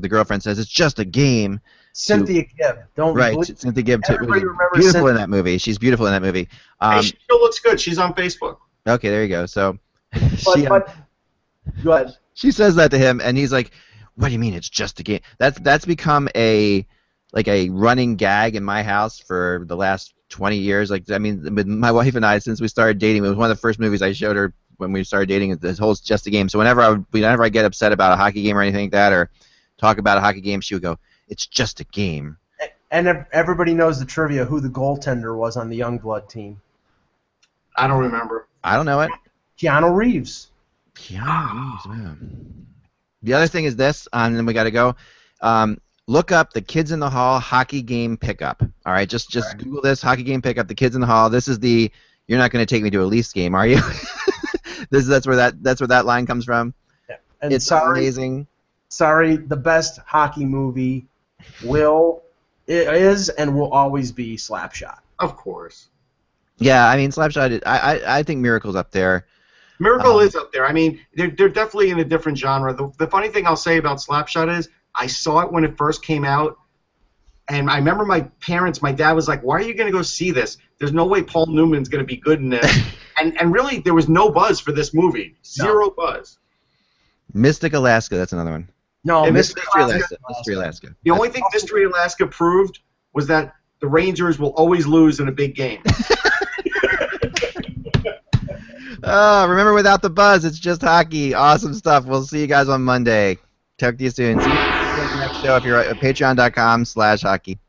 [SPEAKER 1] girlfriend says it's just a game.
[SPEAKER 2] Cynthia Gibb.
[SPEAKER 1] Cynthia Gibb was
[SPEAKER 2] remembers
[SPEAKER 1] beautiful in that movie. She's beautiful in that movie.
[SPEAKER 3] Hey, she still looks good. She's on Facebook.
[SPEAKER 1] Okay, there you go. So
[SPEAKER 2] go ahead.
[SPEAKER 1] She says that to him, and he's like, "What do you mean it's just a game?" That's become a running gag in my house for the last 20 years. Like, I mean, with my wife and I, since we started dating, it was one of the first movies I showed her when we started dating. This whole just a game. So whenever I get upset about a hockey game or anything like that, or talk about a hockey game, she would go, "It's just a game."
[SPEAKER 2] And everybody knows the trivia who the goaltender was on the Youngblood team.
[SPEAKER 3] I don't remember.
[SPEAKER 1] I don't know it.
[SPEAKER 2] Keanu Reeves.
[SPEAKER 1] Man. The other thing is this, and then we got to go. Look up the Kids in the Hall hockey game pickup. All right, just Google this hockey game pickup. The Kids in the Hall. This is the. You're not going to take me to a Leafs game, are you? That's where that line comes from.
[SPEAKER 2] Yeah. And
[SPEAKER 1] it's amazing.
[SPEAKER 2] Sorry, the best hockey movie is and will always be Slapshot.
[SPEAKER 3] Of course.
[SPEAKER 1] Yeah, I mean Slapshot. I think Miracle's up there.
[SPEAKER 3] Miracle is up there. I mean, they're definitely in a different genre. The funny thing I'll say about Slapshot is I saw it when it first came out, and I remember my dad was like, "Why are you going to go see this? There's no way Paul Newman's going to be good in this." and really, there was no buzz for this movie. Zero buzz.
[SPEAKER 1] Mystic Alaska, that's another one.
[SPEAKER 2] No,
[SPEAKER 1] Mystery Alaska.
[SPEAKER 3] The only thing Mystery Alaska proved was that the Rangers will always lose in a big game.
[SPEAKER 1] Remember, without the buzz, it's just hockey. Awesome stuff. We'll see you guys on Monday. Talk to you soon. See you in the next show if you're at patreon.com/hockey.